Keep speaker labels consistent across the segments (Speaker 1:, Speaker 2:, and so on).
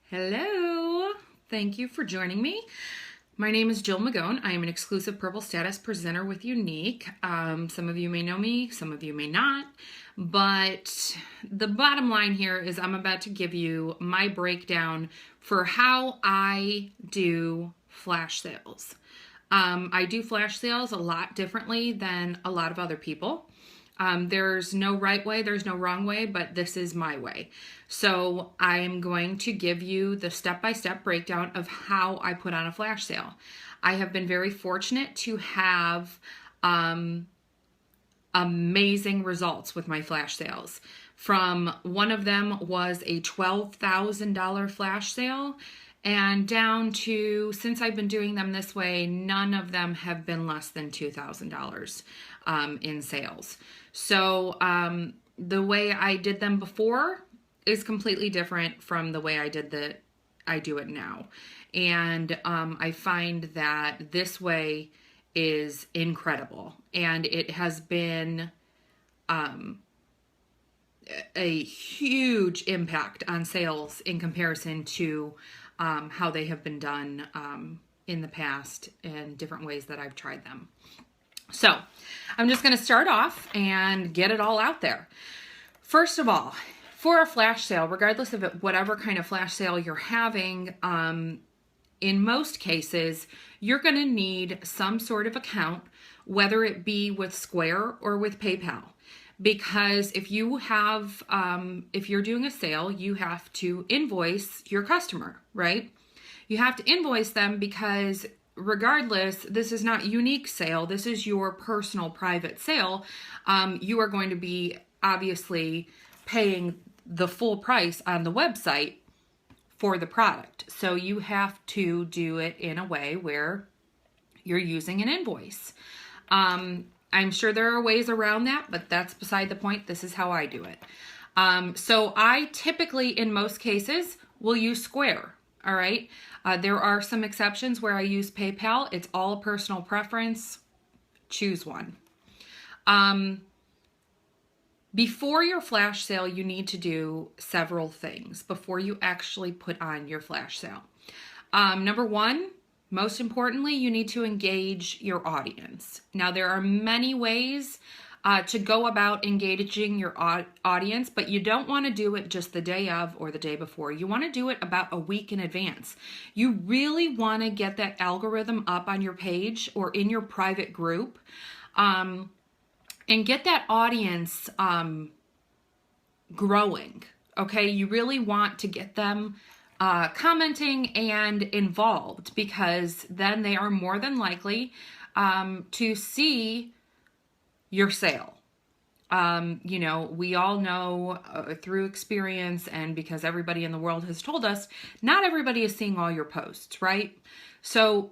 Speaker 1: Hello, thank you for joining me. My name is Jill Magone. I am an exclusive Purple Status presenter with Unique. Some of you may know me, some of you may not, but the bottom line here is I'm about to give you my breakdown for how I do flash sales. I do flash sales a lot differently than a lot of other people. There's no right way, there's no wrong way, but this is my way. So I'm going to give you the step-by-step breakdown of how I put on a flash sale. I have been very fortunate to have amazing results with my flash sales. From one of them was a $12,000 flash sale, and down to, since I've been doing them this way, none of them have been less than $2,000 in sales. So the way I did them before is completely different from the way I do it now. And I find that this way is incredible. And it has been a huge impact on sales in comparison to how they have been done in the past and different ways that I've tried them. So I'm just going to start off and get it all out there. First of all, for a flash sale, regardless of whatever kind of flash sale you're having, in most cases, you're going to need some sort of account, whether it be with Square or with PayPal. Because if you have, if you're doing a sale, you have to invoice your customer, right? You have to invoice them because regardless, this is not Unique sale. This is your personal private sale. You are going to be obviously paying the full price on the website for the product. So you have to do it in a way where you're using an invoice. I'm sure there are ways around that, but that's beside the point. This is how I do it. So I typically, in most cases, will use Square. All right. There are some exceptions where I use PayPal. It's all a personal preference. Choose one. Before your flash sale, you need to do several things before you actually put on your flash sale. Number one, most importantly, you need to engage your audience. Now, there are many ways to go about engaging your audience, but you don't want to do it just the day of or the day before. You want to do it about a week in advance. You really want to get that algorithm up on your page or in your private group, and get that audience growing. Okay, you really want to get them commenting and involved, because then they are more than likely to see your sale. You know, we all know through experience, and because everybody in the world has told us, not everybody is seeing all your posts, right? So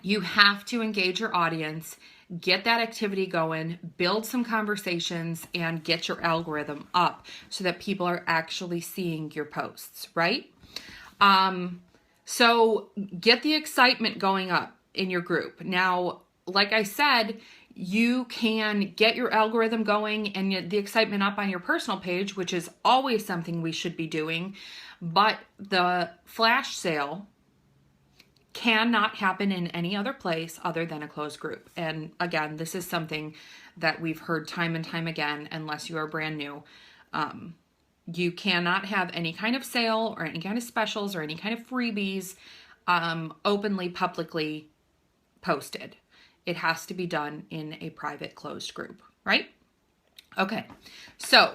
Speaker 1: you have to engage your audience, get that activity going, build some conversations, and get your algorithm up so that people are actually seeing your posts, right? So get the excitement going up in your group. Now, like I said, you can get your algorithm going and the excitement up on your personal page, which is always something we should be doing, but the flash sale cannot happen in any other place other than a closed group. And again, this is something that we've heard time and time again, unless you are brand new. You cannot have any kind of sale or any kind of specials or any kind of freebies openly, publicly posted. It has to be done in a private closed group, right? Okay, so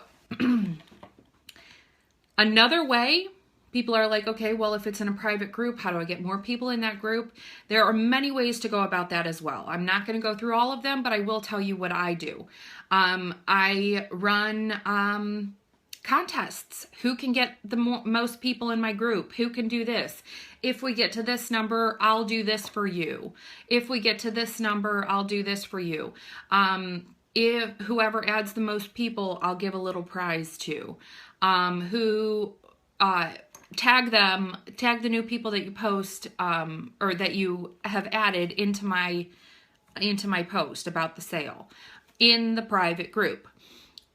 Speaker 1: another way, people are like, okay, well, if it's in a private group, how do I get more people in that group? There are many ways to go about that as well. I'm not going to go through all of them, but I will tell you what I do. I run contests. Who can get the most people in my group? Who can do this? If we get to this number, I'll do this for you. If we get to this number, I'll do this for you. If whoever adds the most people, I'll give a little prize to. Tag the new people that you post, or that you have added into my post about the sale in the private group.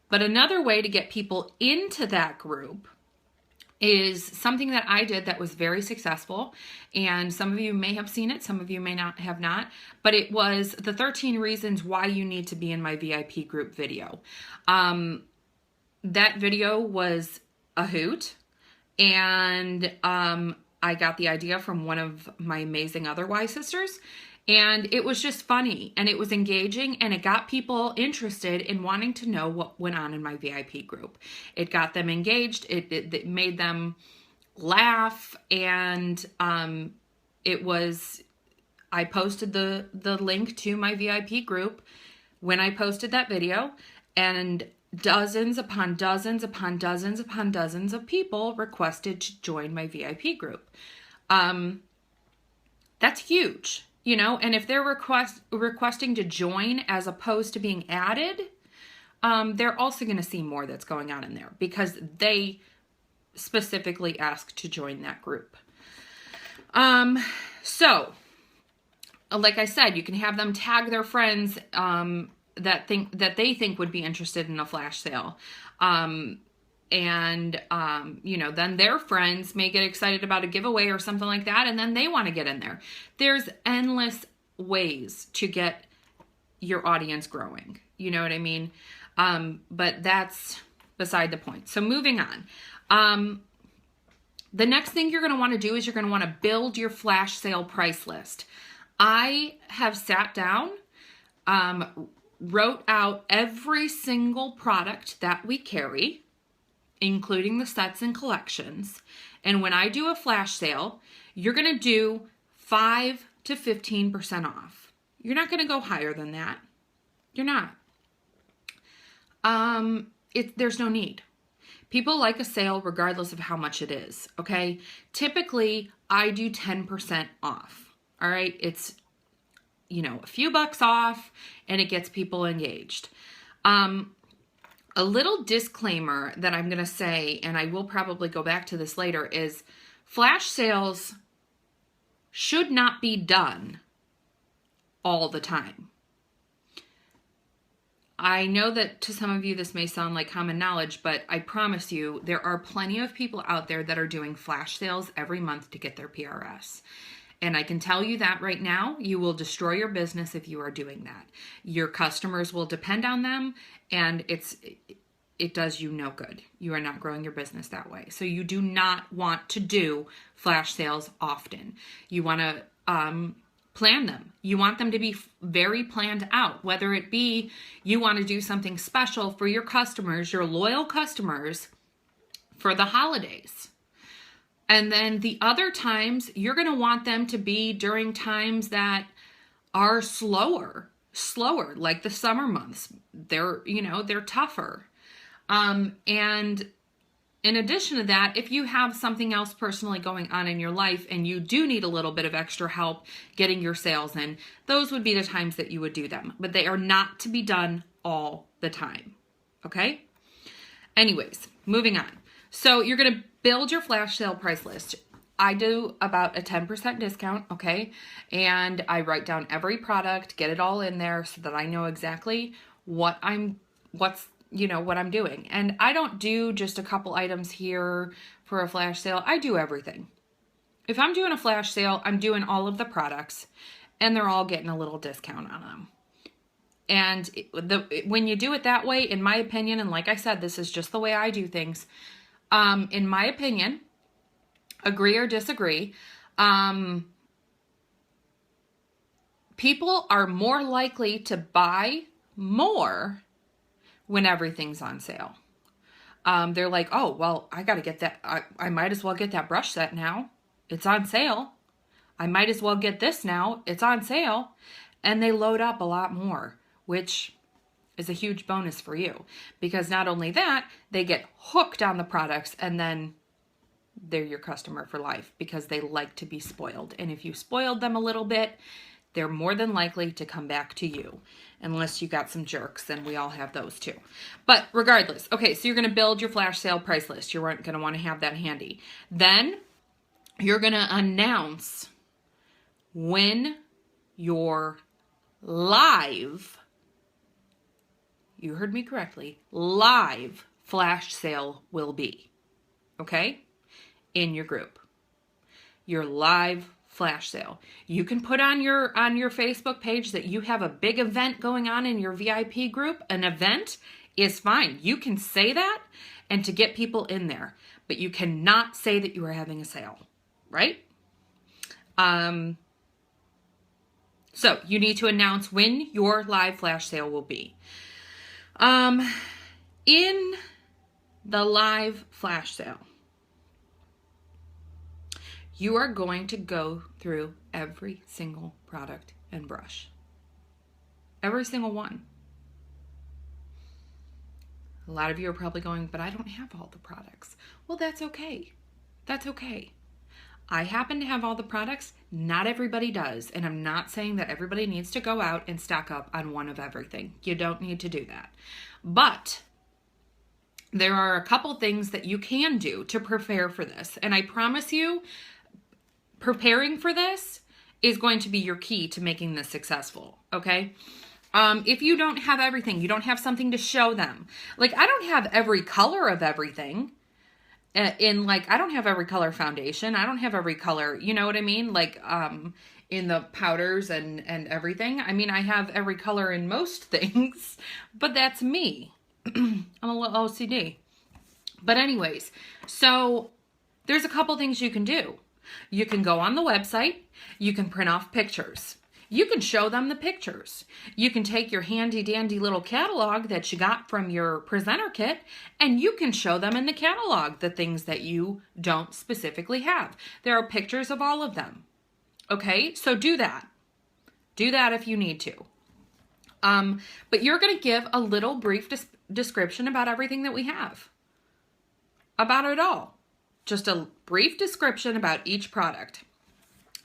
Speaker 1: But another way to get people into that group is something that I did that was very successful. And some of you may have seen it, some of you may not have not, but it was the 13 reasons why you need to be in my VIP group video. That video was a hoot. And I got the idea from one of my amazing other Y sisters. And it was just funny and it was engaging and it got people interested in wanting to know what went on in my VIP group. It got them engaged. It made them laugh. And I posted the link to my VIP group when I posted that video, and dozens upon dozens upon dozens upon dozens of people requested to join my VIP group. That's huge, you know, and if they're requesting to join as opposed to being added, they're also going to see more that's going on in there because they specifically asked to join that group. So, like I said, you can have them tag their friends, that they think would be interested in a flash sale. You know, then their friends may get excited about a giveaway or something like that, and then they want to get in there. There's endless ways to get your audience growing. You know what I mean? But that's beside the point. So moving on. The next thing you're going to want to do is you're going to want to build your flash sale price list. I have sat down, wrote out every single product that we carry, including the sets and collections. And when I do a flash sale, you're going to do 5 to 15% off. You're not going to go higher than that. You're not. There's no need. People like a sale regardless of how much it is, okay? Typically, I do 10% off, all right? It's, you know, a few bucks off, and it gets people engaged. A little disclaimer that I'm going to say, and I will probably go back to this later, is flash sales should not be done all the time. I know that to some of you this may sound like common knowledge, but I promise you there are plenty of people out there that are doing flash sales every month to get their PRS. And I can tell you that right now, you will destroy your business if you are doing that. Your customers will depend on them, and it does you no good. You are not growing your business that way. So you do not want to do flash sales often. You want to plan them. You want them to be very planned out, whether it be you want to do something special for your customers, your loyal customers, for the holidays. And then the other times, you're going to want them to be during times that are slower, like the summer months. They're tougher. And in addition to that, if you have something else personally going on in your life and you do need a little bit of extra help getting your sales in, those would be the times that you would do them. But they are not to be done all the time. Okay? Anyways, moving on. So you're going to build your flash sale price list. I do about a 10% discount, okay? And I write down every product, get it all in there so that I know exactly what I'm doing. And I don't do just a couple items here for a flash sale. I do everything. If I'm doing a flash sale, I'm doing all of the products, and they're all getting a little discount on them. And when you do it that way, in my opinion, and like I said, this is just the way I do things, in my opinion, agree or disagree, people are more likely to buy more when everything's on sale. They're like, oh, well, I got to get that. I might as well get that brush set now. It's on sale. I might as well get this now. It's on sale. And they load up a lot more, which is a huge bonus for you. Because not only that, they get hooked on the products, and then they're your customer for life because they like to be spoiled. And if you spoiled them a little bit, they're more than likely to come back to you. Unless you got some jerks, then we all have those too. But regardless, okay, so you're going to build your flash sale price list. You're going to want to have that handy. Then you're going to announce when your live, you heard me correctly, live flash sale will be. Okay? in your group. Your live flash sale. You can put on your Facebook page that you have a big event going on in your VIP group. An event is fine. You can say that and to get people in there, but you cannot say that you are having a sale, right? So you need to announce when your live flash sale will be. In the live flash sale, you are going to go through every single product and brush. Every single one. A lot of you are probably going, but I don't have all the products. Well, that's okay. That's okay. I happen to have all the products. Not everybody does. And I'm not saying that everybody needs to go out and stock up on one of everything. You don't need to do that. But there are a couple things that you can do to prepare for this. And I promise you, preparing for this is going to be your key to making this successful, okay? If you don't have everything, you don't have something to show them. Like, I don't have every color of everything. I don't have every color foundation. I don't have every color, you know what I mean? Like, in the powders and everything. I mean, I have every color in most things, but that's me. I'm a little OCD. But anyways, so there's a couple things you can do. You can go on the website. You can print off pictures. You can show them the pictures. You can take your handy dandy little catalog that you got from your presenter kit, and you can show them in the catalog the things that you don't specifically have. There are pictures of all of them. Okay, so do that. Do that if you need to. But you're going to give a little brief description about everything that we have. About it all. Just a brief description about each product.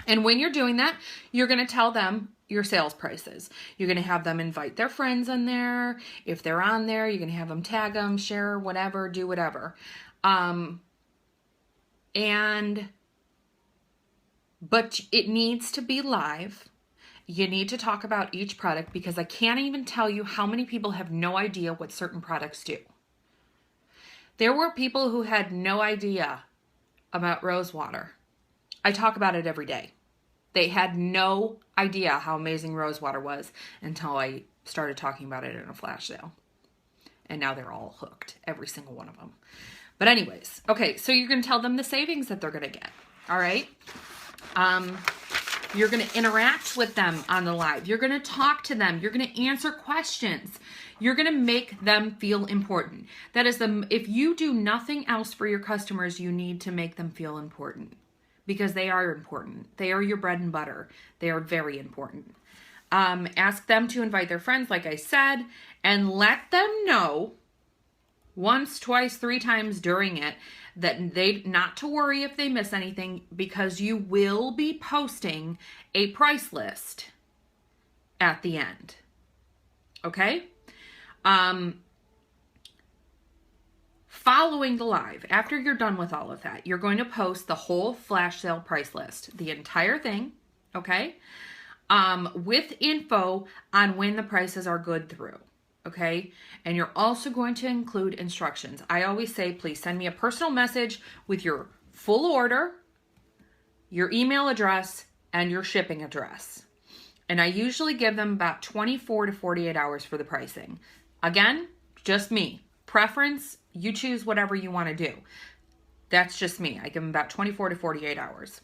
Speaker 1: And when you're doing that, you're going to tell them your sales prices. You're going to have them invite their friends in there. If they're on there, you're going to have them tag them, share, whatever, do whatever. But it needs to be live. You need to talk about each product because I can't even tell you how many people have no idea what certain products do. There were people who had no idea about rose water. I talk about it every day. They had no idea how amazing rose water was until I started talking about it in a flash sale. And now they're all hooked, every single one of them. But anyways, okay, so you're going to tell them the savings that they're going to get, all right? You're going to interact with them on the live. You're going to talk to them. You're going to answer questions. You're going to make them feel important. That is if you do nothing else for your customers, you need to make them feel important because they are important. They are your bread and butter. They are very important. Ask them to invite their friends, like I said, and let them know once, twice, 3 times during it that they not to worry if they miss anything because you will be posting a price list at the end. Okay? Following the live, after you're done with all of that, you're going to post the whole flash sale price list, the entire thing, okay? With info on when the prices are good through. Okay, and you're also going to include instructions. I always say, please send me a personal message with your full order, your email address, and your shipping address. And I usually give them about 24 to 48 hours for the pricing. Again, just me. Preference, you choose whatever you want to do. That's just me. I give them about 24 to 48 hours.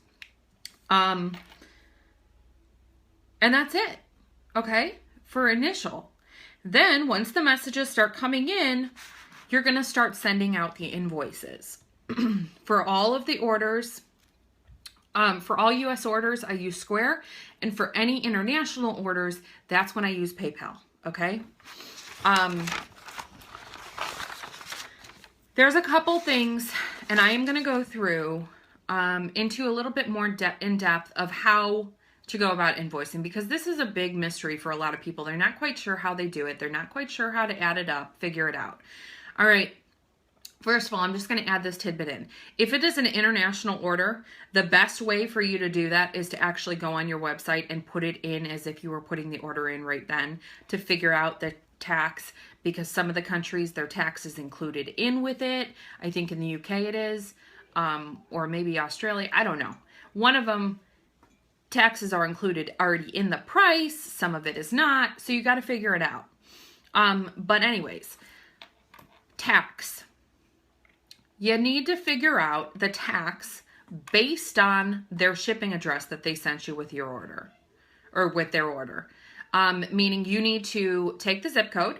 Speaker 1: And that's it. Okay, for initial. Then, once the messages start coming in, you're going to start sending out the invoices. For all of the orders, for all U.S. orders, I use Square. And for any international orders, that's when I use PayPal. Okay? There's a couple things, and I am going to go through into a little bit more in depth of how to go about invoicing, because this is a big mystery for a lot of people. They're not quite sure how they do it. They're not quite sure how to add it up, figure it out. All right. First of all, I'm just going to add this tidbit in. If it is an international order, the best way for you to do that is to actually go on your website and put it in as if you were putting the order in right then to figure out the tax, because some of the countries, their tax is included in with it. I think in the UK it is. or maybe Australia. I don't know. One of them, taxes are included already in the price. Some of it is not. So you got to figure it out. But anyways, tax. You need to figure out the tax based on their shipping address that they sent you with your order, or with their order. Meaning you need to take the zip code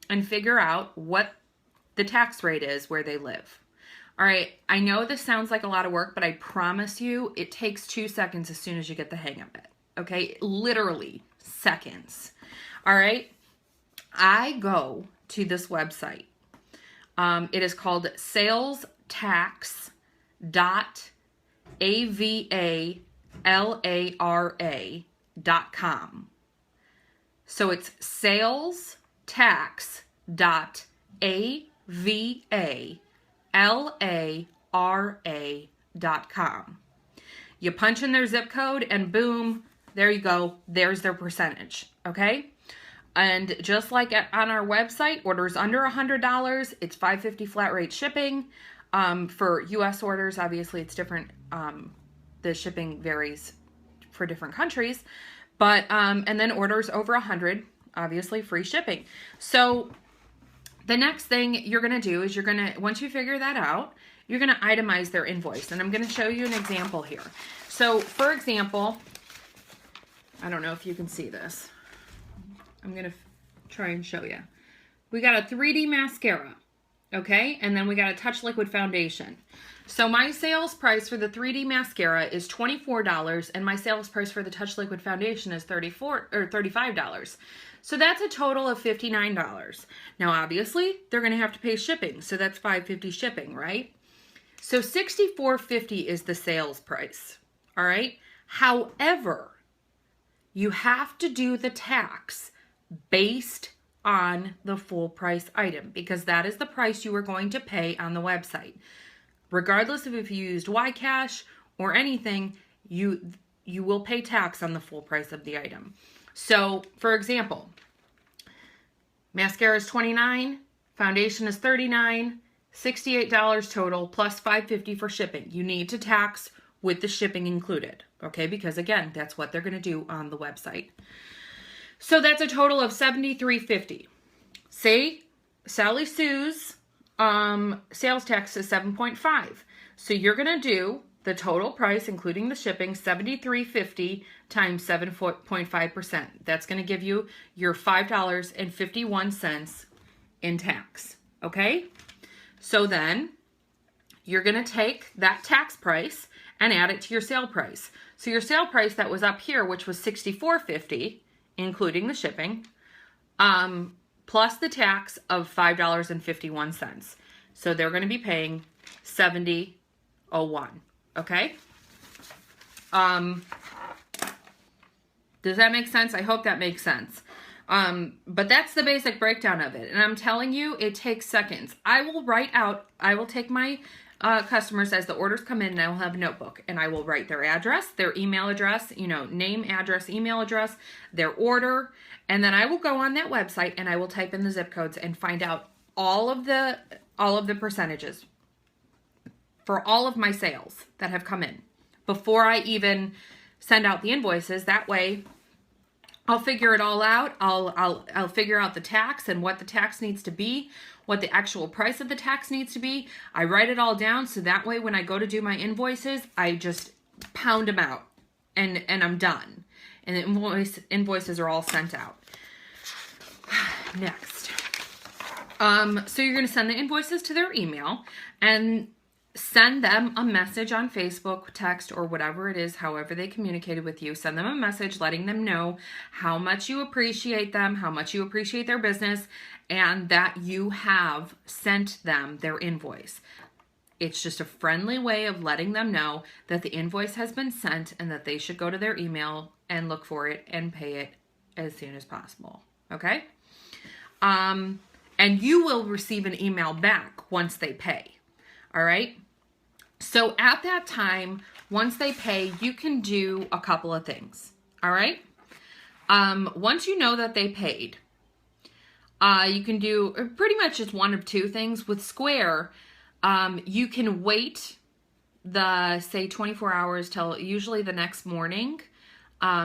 Speaker 1: and figure out what the tax rate is where they live. All right, I know this sounds like a lot of work, but I promise you it takes 2 seconds as soon as you get the hang of it. Okay, literally seconds. All right, I go to this website. It is called salestax.avalara.com. So it's salestax.avalara.com. You punch in their zip code and boom, there you go. There's their percentage. Okay. And just like on our website, orders under $100, it's $5.50 flat rate shipping. For US orders, obviously it's different. The shipping varies for different countries, but, and then orders over 100, obviously free shipping. So the next thing you're going to do is once you figure that out, you're going to itemize their invoice. And I'm going to show you an example here. So for example, I don't know if you can see this. I'm going to try and show you. We got a 3D mascara, okay? And then we got a Touch Liquid foundation. So my sales price for the 3D mascara is $24 and my sales price for the Touch Liquid foundation is $35. So that's a total of $59. Now obviously, they're going to have to pay shipping, so that's $5.50 shipping, right? So $64.50 is the sales price, all right? However, you have to do the tax based on the full price item because that is the price you are going to pay on the website. Regardless of if you used Ycash or anything, you will pay tax on the full price of the item. So, for example, mascara is $29, foundation is $39, $68 total plus $5.50 for shipping. You need to tax with the shipping included, okay? Because again, that's what they're going to do on the website. So that's a total of $73.50. Say Sally Sue's sales tax is 7.5. So you're going to do the total price, including the shipping, $73.50 times 7.5%. That's going to give you your $5.51 in tax. Okay? So then you're going to take that tax price and add it to your sale price. So your sale price that was up here, which was $64.50, including the shipping, plus the tax of $5.51. So they're going to be paying $70.01. Okay? Does that make sense? I hope that makes sense. But that's the basic breakdown of it. And I'm telling you, it takes seconds. I will take my customers as the orders come in and I will have a notebook and I will write their address, their email address, name, address, email address, their order. And then I will go on that website and I will type in the zip codes and find out all of the percentages for all of my sales that have come in before I even send out the invoices. That way I'll figure it all out. I'll figure out the tax and what the tax needs to be, what the actual price of the tax needs to be. I write it all down so that way when I go to do my invoices, I just pound them out and I'm done. And the invoices are all sent out. Next. So you're going to send the invoices to their email and send them a message on Facebook, text, or whatever it is, however they communicated with you. Send them a message letting them know how much you appreciate them, how much you appreciate their business, and that you have sent them their invoice. It's just a friendly way of letting them know that the invoice has been sent and that they should go to their email and look for it and pay it as soon as possible. Okay? And you will receive an email back once they pay. All right? So at that time, once they pay, you can do a couple of things. All right? Once you know that they paid, you can do pretty much just one of two things. With Square, you can wait the, say, 24 hours till usually the next morning,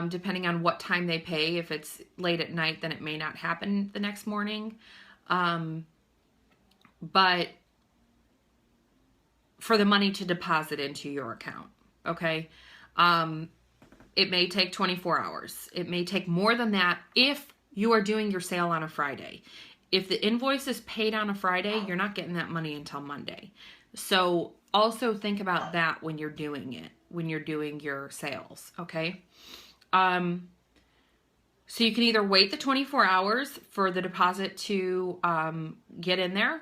Speaker 1: depending on what time they pay. If it's late at night, then it may not happen the next morning. But for the money to deposit into your account, okay? It may take 24 hours. It may take more than that if you are doing your sale on a Friday. If the invoice is paid on a Friday, you're not getting that money until Monday. So also think about that when you're doing it, when you're doing your sales, okay? So you can either wait the 24 hours for the deposit to get in there,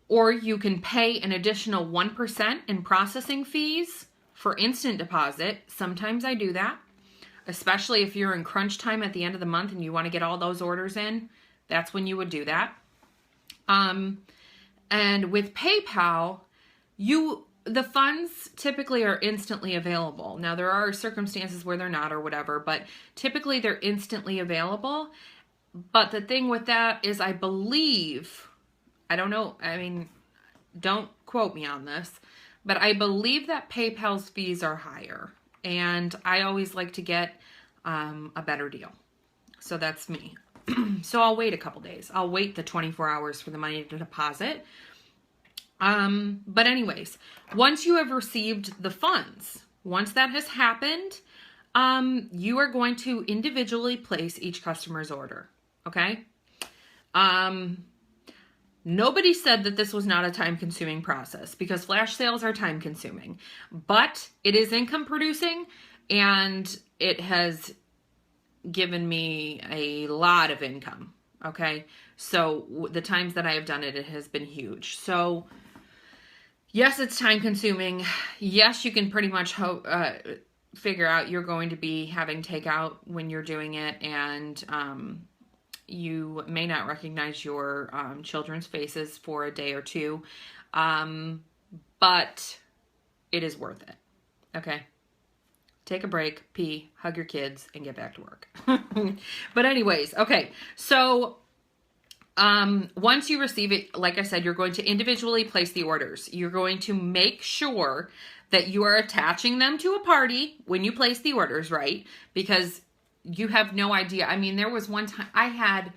Speaker 1: or you can pay an additional 1% in processing fees for instant deposit. Sometimes I do that, especially if you're in crunch time at the end of the month and you want to get all those orders in. That's when you would do that. And with PayPal, the funds typically are instantly available. Now, there are circumstances where they're not or whatever, but typically they're instantly available. But the thing with that is, I believe, I don't know, I mean, don't quote me on this, but I believe that PayPal's fees are higher. And I always like to get a better deal. So that's me. So I'll wait a couple days. I'll wait the 24 hours for the money to deposit. But anyways, once you have received the funds, once that has happened, you are going to individually place each customer's order. Okay? Nobody said that this was not a time-consuming process, because flash sales are time-consuming, but it is income producing, and it has given me a lot of income. Okay? So the times that I have done it, it has been huge. So yes, it's time consuming. Yes, you can pretty much figure out you're going to be having takeout when you're doing it, and you may not recognize your children's faces for a day or two, but it is worth it. Okay? Take a break, pee, hug your kids, and get back to work. But anyways, okay, so once you receive it, like I said, you're going to individually place the orders. You're going to make sure that you are attaching them to a party when you place the orders, right? Because you have no idea. I mean, there was one time I had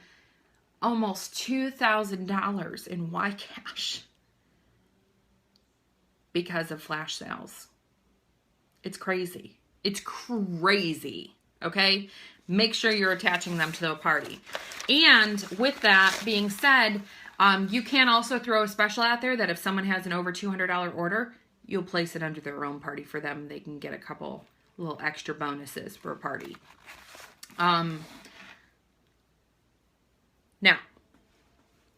Speaker 1: almost $2,000 in Ycash because of flash sales. It's crazy. It's crazy, okay? Make sure you're attaching them to the party. And with that being said, you can also throw a special out there that if someone has an over $200 order, you'll place it under their own party for them. They can get a couple little extra bonuses for a party. Now,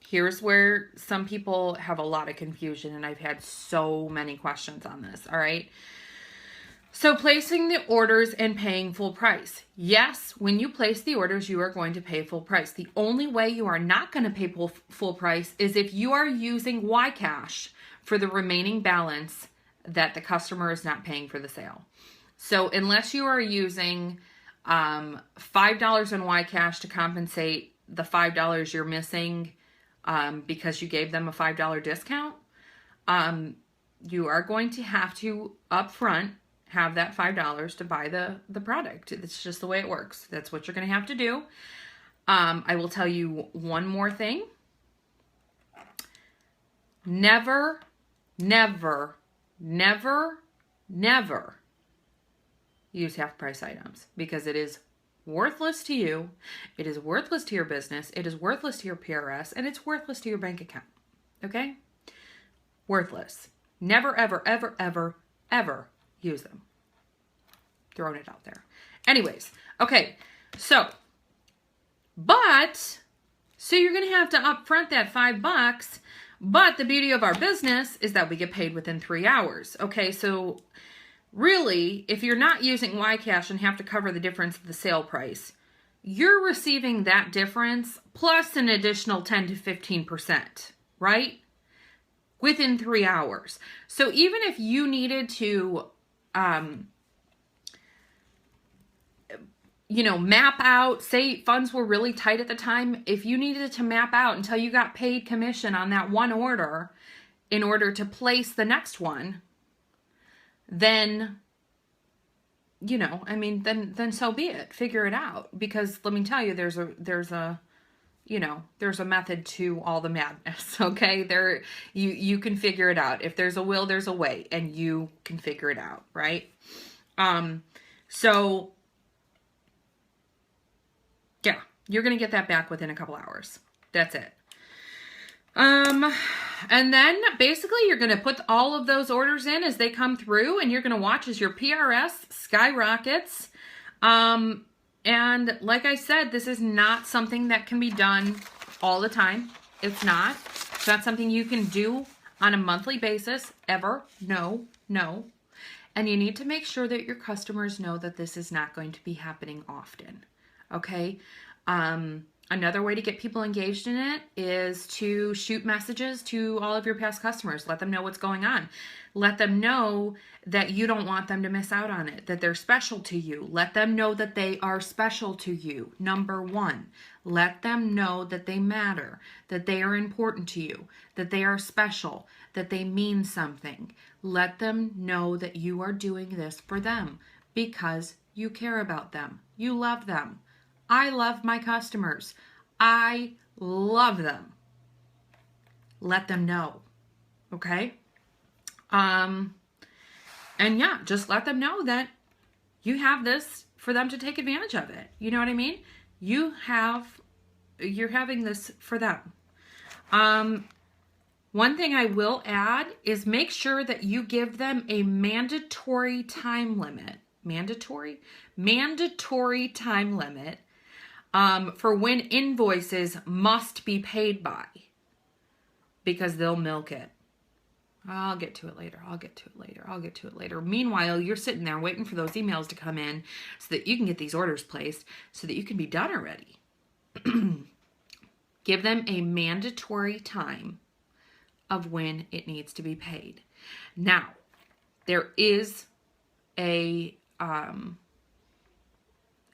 Speaker 1: here's where some people have a lot of confusion, and I've had so many questions on this, all right? So placing the orders and paying full price. Yes, when you place the orders, you are going to pay full price. The only way you are not going to pay full price is if you are using Ycash for the remaining balance that the customer is not paying for the sale. So unless you are using $5 in Ycash to compensate the $5 you're missing because you gave them a $5 discount, you are going to have to upfront have that $5 to buy the product. It's just the way it works. That's what you're going to have to do. I will tell you one more thing. Never, never, never, never use half-price items, because it is worthless to you. It is worthless to your business. It is worthless to your PRS, and it's worthless to your bank account. Okay? Worthless. Never, ever, ever, ever, ever use them. Throwing it out there. Anyways, okay, so you're going to have to upfront that $5, but the beauty of our business is that we get paid within 3 hours. Okay, so really, if you're not using Ycash and have to cover the difference of the sale price, you're receiving that difference plus an additional 10 to 15%, right? Within 3 hours. So even if you needed to map out, say funds were really tight at the time, if you needed to map out until you got paid commission on that one order in order to place the next one, then, you know, I mean, then so be it. Figure it out. Because let me tell you, there's a you know, there's a method to all the madness, okay? You can figure it out. If there's a will, there's a way, and you can figure it out, right? So yeah, you're going to get that back within a couple hours. That's it. And then basically you're going to put all of those orders in as they come through, and you're going to watch as your PRS skyrockets. And like I said, this is not something that can be done all the time. It's not. It's not something you can do on a monthly basis ever. No. And you need to make sure that your customers know that this is not going to be happening often. Okay? Another way to get people engaged in it is to shoot messages to all of your past customers. Let them know what's going on. Let them know that you don't want them to miss out on it, that they're special to you. Let them know that they are special to you. Number one, let them know that they matter, that they are important to you, that they are special, that they mean something. Let them know that you are doing this for them because you care about them. You love them. I love my customers. I love them. Let them know. Okay? And yeah, just let them know that you have this for them to take advantage of it. You know what I mean? You're having this for them. One thing I will add is make sure that you give them a mandatory time limit. Mandatory time limit for when invoices must be paid by, because they'll milk it. I'll get to it later. Meanwhile, you're sitting there waiting for those emails to come in so that you can get these orders placed so that you can be done already. Give them a mandatory time of when it needs to be paid. Now, there is a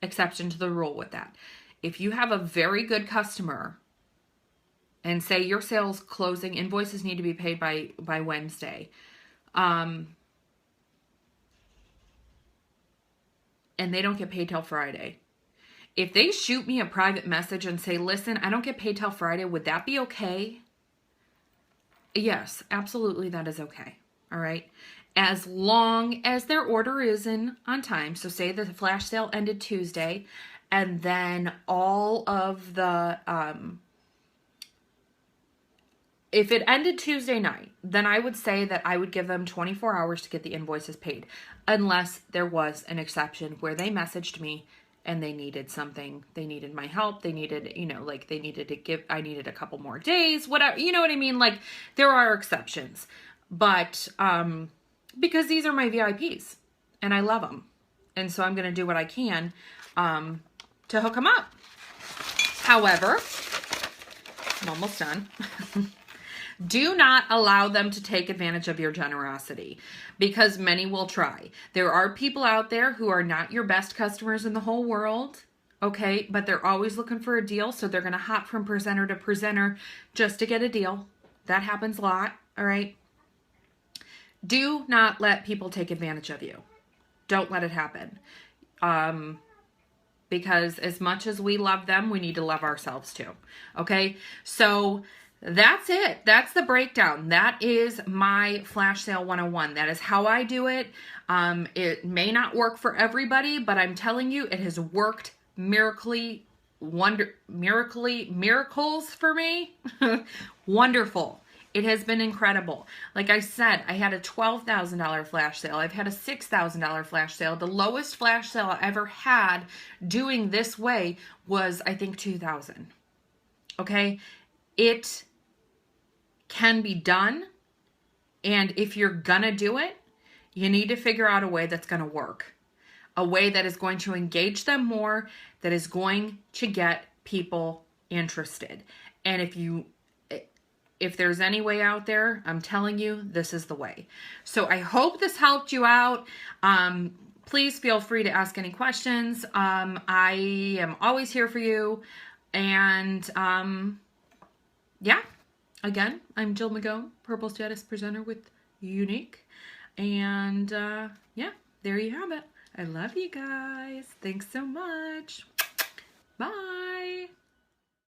Speaker 1: exception to the rule with that. If you have a very good customer and say your sales closing invoices need to be paid by Wednesday, and they don't get paid till Friday. If they shoot me a private message and say, listen, I don't get paid till Friday, would that be okay? Yes, absolutely, that is okay. All right. As long as their order is in on time. So say the flash sale ended Tuesday, and then all of the, if it ended Tuesday night, then I would say that I would give them 24 hours to get the invoices paid, unless there was an exception where they messaged me and they needed something. They needed my help. They needed, you know, like they needed to give, I needed a couple more days, whatever, you know what I mean? Like there are exceptions, but, because these are my VIPs and I love them. And so I'm going to do what I can, to hook them up. However, I'm almost done. Do not allow them to take advantage of your generosity, because many will try. There are people out there who are not your best customers in the whole world, okay? But they're always looking for a deal, so they're going to hop from presenter to presenter just to get a deal. That happens a lot, all right? Do not let people take advantage of you. Don't let it happen. Because as much as we love them, we need to love ourselves too, okay? So that's it. That's the breakdown. That is my flash sale 101. That is how I do it. It may not work for everybody, but I'm telling you, it has worked miracles for me. Wonderful. It has been incredible. Like I said, I had a $12,000 flash sale. I've had a $6,000 flash sale. The lowest flash sale I ever had doing this way was, I think, $2,000. Okay? It can be done. And if you're gonna do it, you need to figure out a way that's gonna work. A way that is going to engage them more, that is going to get people interested. And if there's any way out there, I'm telling you, this is the way. So I hope this helped you out. Please feel free to ask any questions. I am always here for you. And yeah, again, I'm Jill McGone, Purple Status Presenter with Unique. And yeah, there you have it. I love you guys. Thanks so much. Bye.